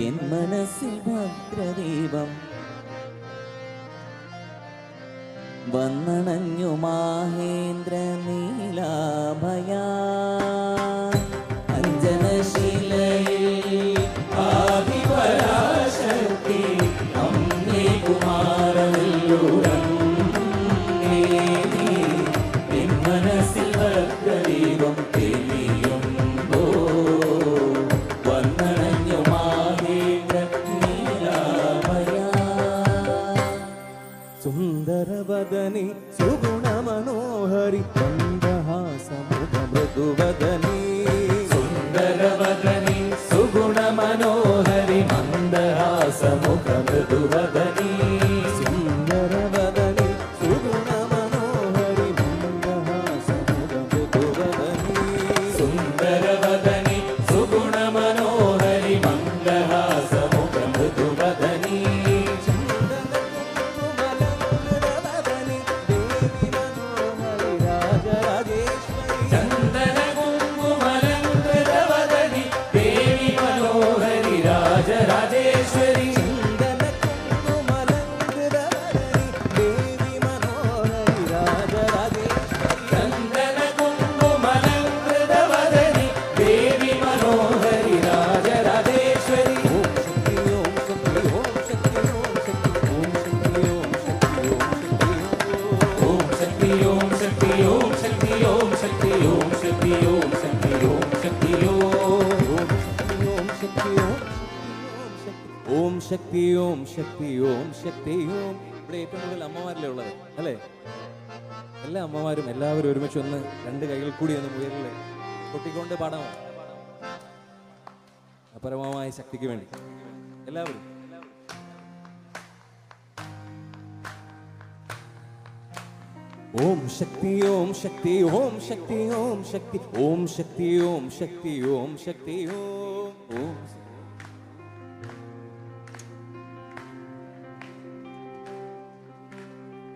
N മനസ്സിൽ ഭദ്രദീപം വന്നണഞ്ഞു മാഹേന്ദ്ര നീലാഭയ അഞ്ജനശീലയിൽ ആദിപരാശക്തി അമ്മേ കുമാരനല്ലൂരങ്ങേ എൻ മനസ്സിൽ ഭദ്രദീപം തെളിയുമ്പോ വന്നണഞ്ഞു മാഹേന്ദ്ര നീലാഭയ സുന്ദരവദനി സുഗുണമനോഹരി മന്ദഹാസമുഖ മൃദുവദനി സുന്ദരവദനി സുഗുണമനോഹരി മന്ദഹാസമുഖ മൃദുവദനി സുന്ദരവദനി സുഗുണമനോഹരി മന്ദഹാസമുഖ മൃദുവദനി സുന്ദരവദനി സുഗുണമനോഹരി മന്ദഹാസമുഖ മൃദുവദനി ചന്ദന കുങ്കുമലങ്കൃതവദനി ദേവി മനോഹരി രാജരാജേശ്വരി ചന്ദന കുങ്കുമലങ്കൃതവദനി ദേവി മനോഹരി രാജരാജേശ്വരി ഓം ശക്തി ഓം ശക്തി ഓം ശക്തി ഓം ശക്തി ഓം ശക്തി ഓം ശക്തി ഓം ശക്തി ഓം ശക്തി ഓം ശക്തി ഓം ശക്തി ഓം. ഇവിടെ ഏറ്റവും കൂടുതൽ അമ്മമാരല്ലേ ഉള്ളത് അല്ലേ? എല്ലാ അമ്മമാരും എല്ലാവരും ഒരുമിച്ച് ഒന്ന് രണ്ട് കൈകൾ കൂടി ഒന്ന് മുയലിൽ കൊട്ടിക്കൊണ്ട് പാടാമോ? അപരമമായ ശക്തിക്ക് വേണ്ടി എല്ലാവരും. ഓം ശക്തി ഓം ശക്തി ഓം ശക്തി ഓം ശക്തി ഓം ശക്തി ഓം ശക്തി ഓം ശക്തി ഓം ഓം.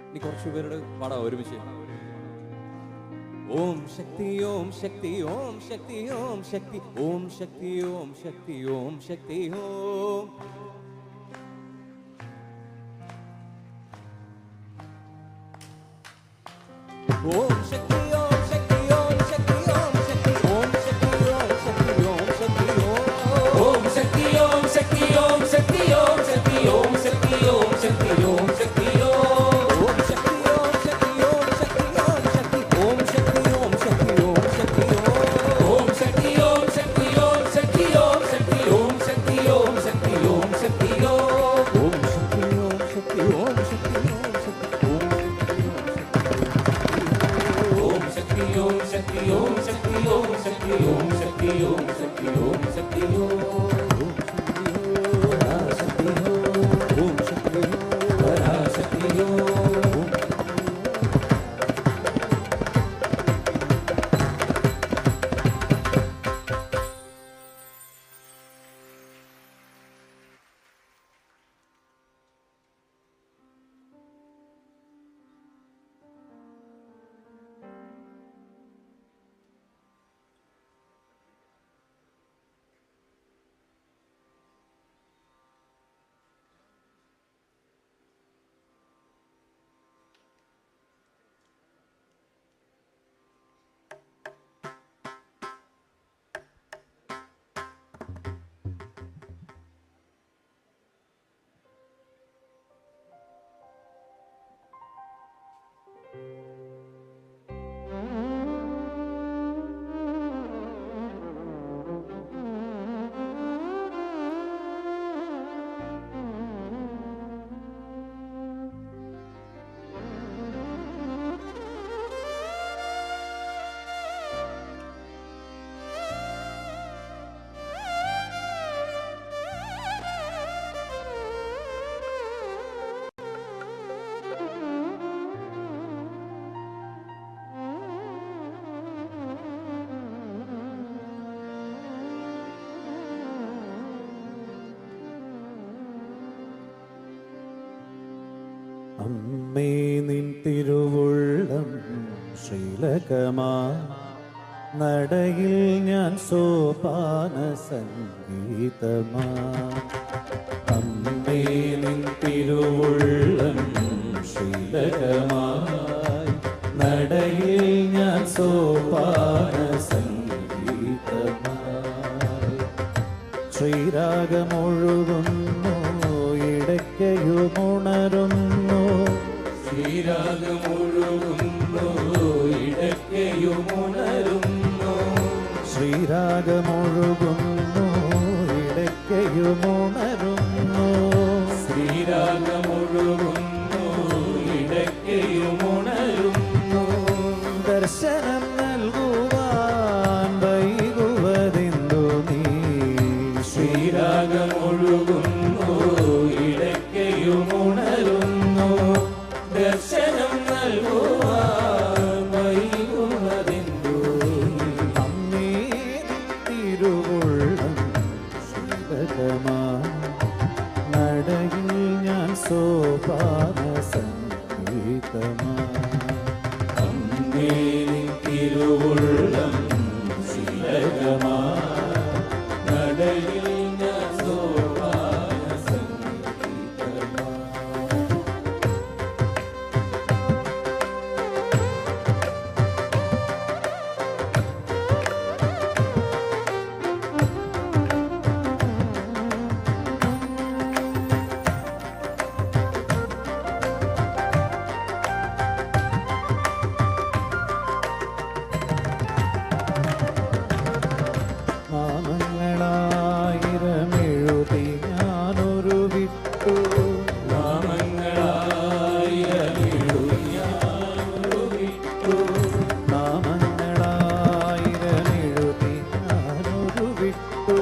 ഇനി കുറച്ചു പേരുടെ പാടാം ഒരുമിച്ച്. ഓം ശക്തി ഓം ശക്തി ഓം ശക്തി ഓം ശക്തി ഓം ശക്തി ഓം ശക്തി ഓം ശക്തി ഓം. ഓം ശക്തി ഓം ശക്തി ഓം ശക്തി ഓം ശക്തി ഓം ശക്തി ഓം ശക്തി ഓം ശക്തി ഓം. ഓം ശക്തി ഓം ശക്തി ഓം ശക്തി ഓം ശക്തി ഓം ശക്തി ഓം ശക്തി ഓം ശക്തി ഓം ശക്തി ഓം ശക്തി ഓം ശക്തി ഓം ശക്തി ഓം ശക്തി ഓം ശക്തി ഓം ശക്തി ഓം. ഓം ശക്തി ഓം ശക്തി ഓം ശക്തി ഓം ശക്തി ഓം ശക്തി ഓം ശക്തി ഓം ശക്തി ഓം ശക്തി ഓം ശക്തി ഓം ശക്തി ഓം ശക്തി ഓം. ഓം ശക്തി ഓം ശക്തി ഓം ശക്തി ഓം ശക്തി ഓം ശക്തി ഓം ശക്തി ഓം ശക്തി പരാശക്തി അമ്മേ നിൻ തിരുവുള്ളം ശ്രീലകമാ നടയിൽ ഞാൻ സോപാന സംഗീതമാ അമ്മേ നിൻ തിരുവുള്ളം ശ്രീലകമായി നടയിൽ ഞാൻ സോപാന സംഗീതമായി ശ്രീരാഗമൊഴുകുന്നു ഇടയ്ക്കയുമുണരുന്നു ശ്രീരാഗമൊഴുകുന്നു ഇടയ്ക്കയുമുണരുന്നു ശ്രീരാഗമൊഴുകുന്നു ഇടയ്ക്കയുമുണരുന്നു ശ്രീരാഗമൊഴുകുന്നു ഇടയ്ക്കയുമുണരുന്നു ദർശനം നൽകുവാൻ വൈകുവതെന്തു നീ ശ്രീരാഗമൊഴുകുന്നു ഇടയ്ക്കയുമുണരുന്നു ദർശനം നൽകുവാൻ വൈകുന്നതെന്തു അമ്മേ തിരുവുള്ളം ശ്രീലകമാ നടയിൽ ഞാൻ സോപാന സംഗീതമാ അമ്മേ നിൻ തിരുവുള്ളം ശ്രീലകമാ നടയിൽ ഞാൻ സോപാന സംഗീതമാ നാമങ്ങളായിരമെഴുതി ഞാനൊരു വിട്ടു നാമങ്ങളായിരമെഴുതി ഞാനൊരു വിട്ടു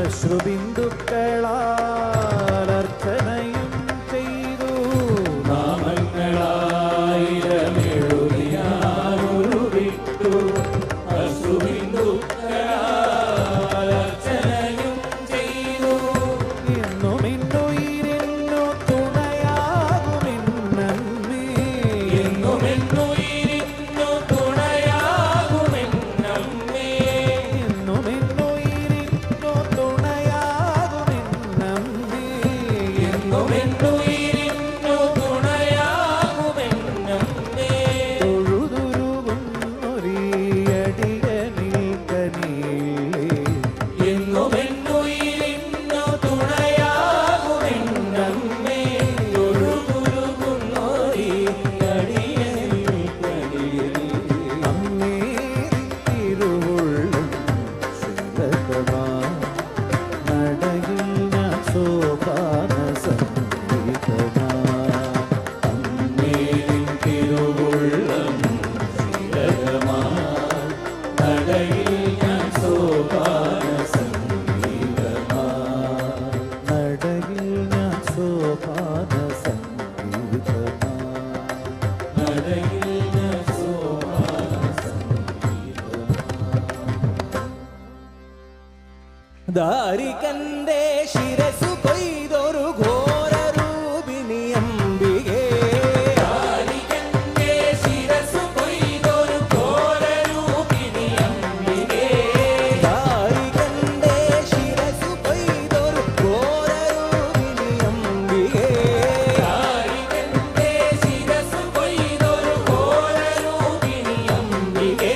അശ്രുബിന്ദുക്കളാൽ അർച്ചനയും ചെയ്തു എന്നും എന്നുയിരിന്നു തുണയാകുമെന്നമ്മേ എന്നും എന്നുയിരിന്നു തുണയാകുമെന്നമ്മേ തൊഴുതുരുകുന്നൊരീയടിയനിൽ കനിയില്ലേ അമ്മേ തിരുവുള്ളം ശ്രീലകമാ നടയിൽ ഞാൻ സോപാന സംഗീതമാ അമ്മേ നിൻ തിരുവുള്ളം ശ്രീലകമാ നടയിൽ ഞാൻ സോപാന സംഗീതമാ നടയിൽ ഞാൻ സോപാന സംഗീതമാ നടയിൽ ഞാൻ സോപാന ദാരികന്റെ ശിരസു കൊയ്തൊരു ഘോര രൂപിണി അംബികേ ദാരികന്റെ ശിരസു കൊയ്തൊരു ഘോരരൂപിണി അംബികേ ദാരികന്റെ ശിരസു കൊയ്തൊരു ഘോര രൂപിണി അംബികേ ദാരികന്റെ ശിരസു കൊയ്തൊരു ഘോരരൂപിണി അംബികേ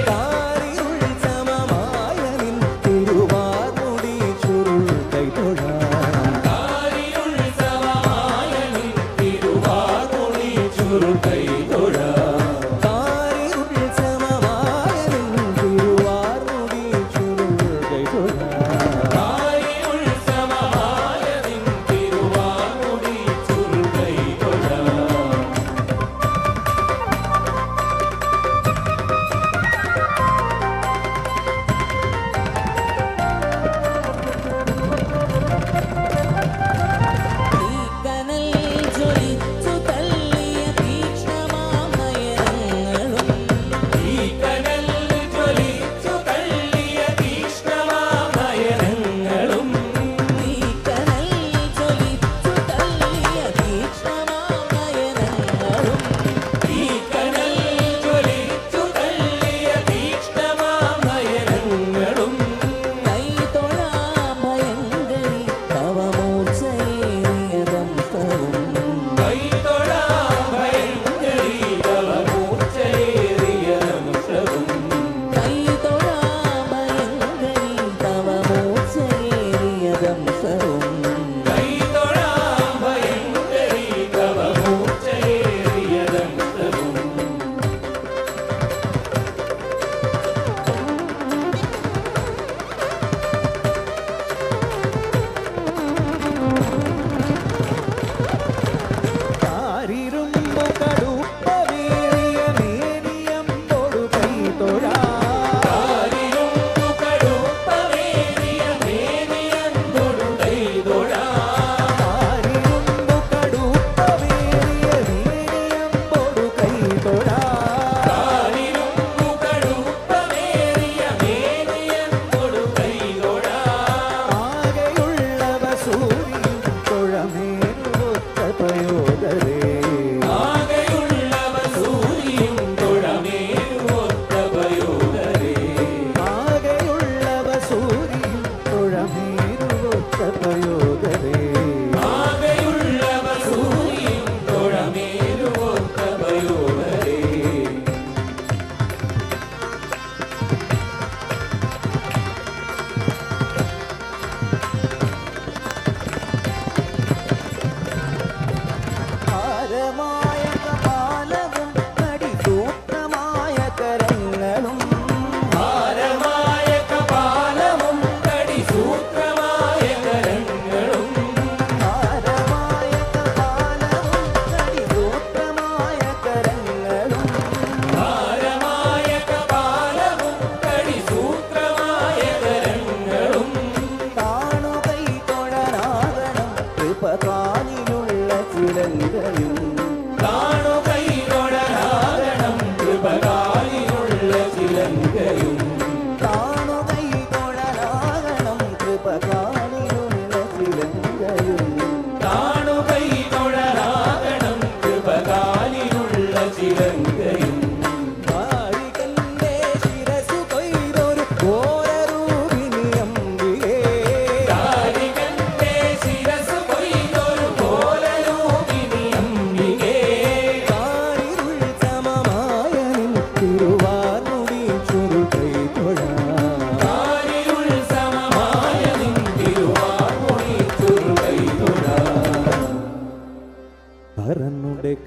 താരിരുൾ സമമായ നിൻ തിരുവാർമുടി ചുരുൾ കൈതൊഴാ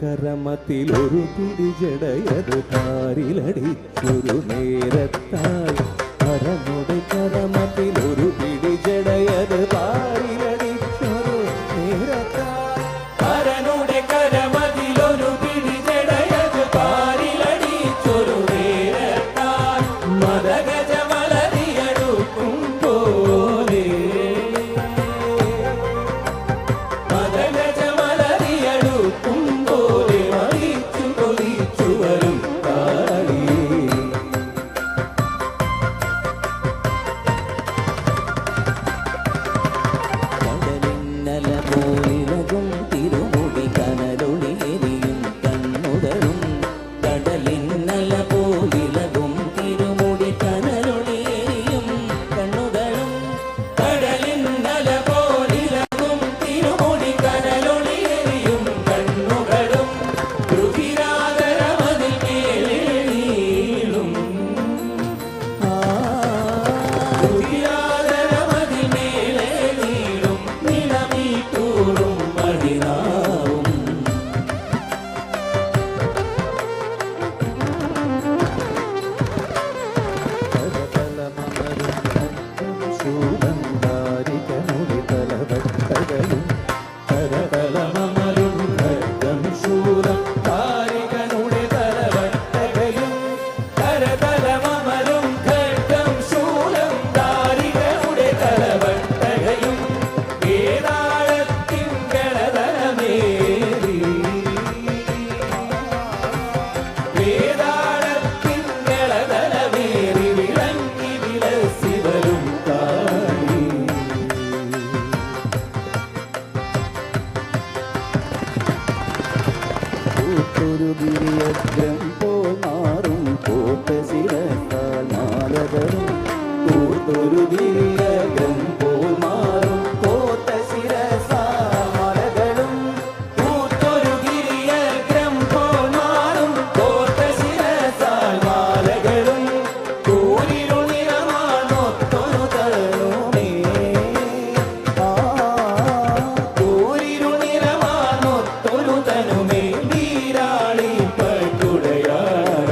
കരമത്തിലൊരു പിടി ജടയത് കാരിലടിച്ചൊരു നേരത്തായി അരനുടെ കരമത്തിലൊരു പിടി ജടയത് കാരിലടിച്ചൊരു നേരത്തായി അരനുടെ കരമതിലൊരു പിടി ജടയത് പാരിലടിച്ചൊരു നേരത്താൽ മദഗജ മലരിയടുക്കും പോലെ മദഗജ മലരിയടുക്കും പോലെ മരിച്ചു കൊലിച്ചു വരും കാളി കടലിന്നല പോലിലകും തിരുമുടി കനലൊളിയെരിയും കണ്ണുകളും കടലിന്നല പോലിലകും തിരുമുടി കനലൊളിയെരിയും കണ്ണുകളും കടലിന്നല പോലിലകും തിരുമുടി കനലൊളിയെരിയും കണ്ണുകളും രുധിരാതരമതിൽ മേലെ നീളും രുധിരാതരമതിൽ മേലെ നീളും നിലമീട്ടൂറും മടിനാവും താരികനുടെ തലവട്ടകയും കരതലമമരും ഖഡ്ഗം ശൂലം താരികനുടെ തലവട്ടകയും വേതാളത്തിൻ ഗളതലമേറി വേതാളത്തിൻ ഗളതലമേറി വിളങ്ങി വിലസി വരും കാളി ഒരു ഗിരിയഗ്രം പോൽ മാറും കോട്ട ശിരത്താൽ മാലകളും കൂത്തൊരു ഗിരിയഗ്രം പോൽ മാറും കോട്ട ശിരസാൽ മലകളും കൂത്തൊരു ഗിരിയഗ്രം പോൽ മാറും കോട്ട ശിരസാൽ മാലകളും കൂരിരു നിറമാണൊത്തൊരു തരുണേ കൂരിരു നിറമാണൊത്തൊരു തനുമേ വീരാളി പട്ടുടയാട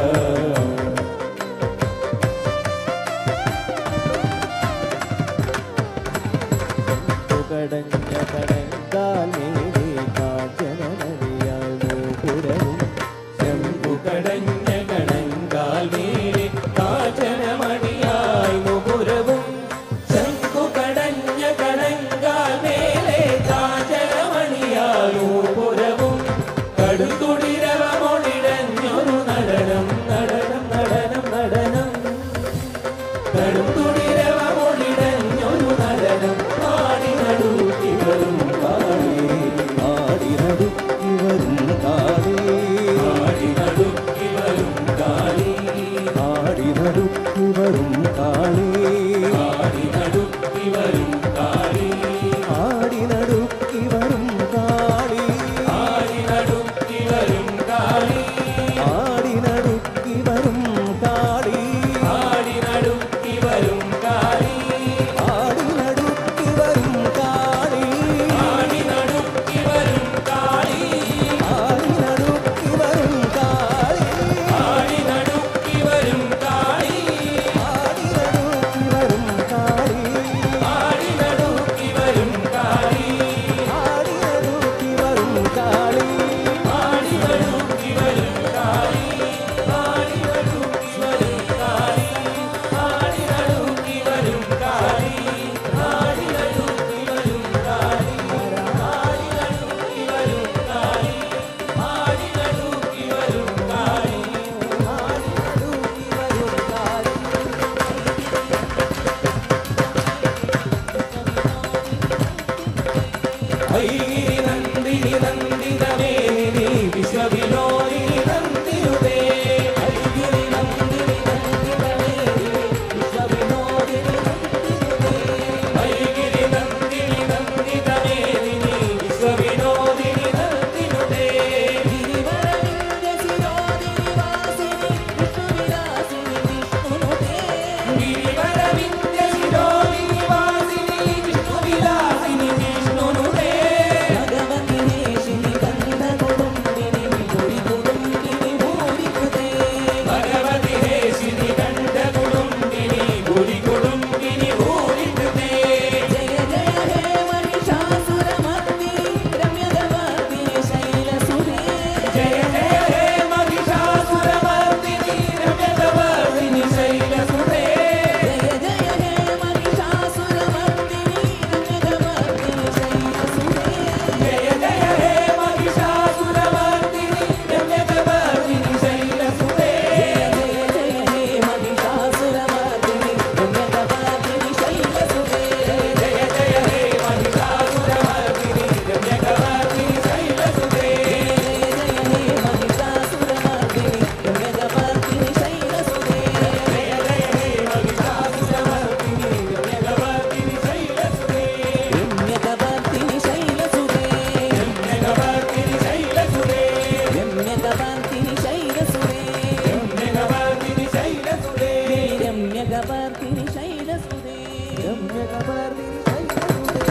രമ്യകപർദിനി ശൈലസുതേ രമ്യകപർദിനി ശൈലസുതേ.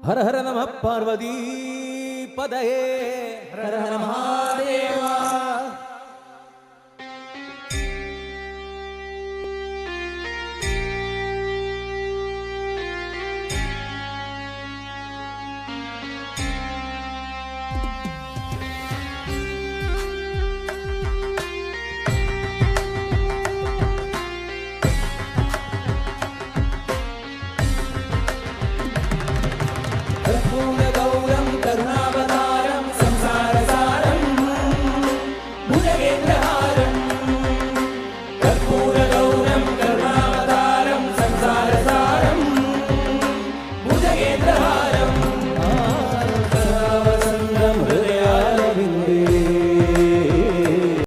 ഹര ഹര നമ പാർവതി പദയേ ഹര ഹര മഹാദേവ.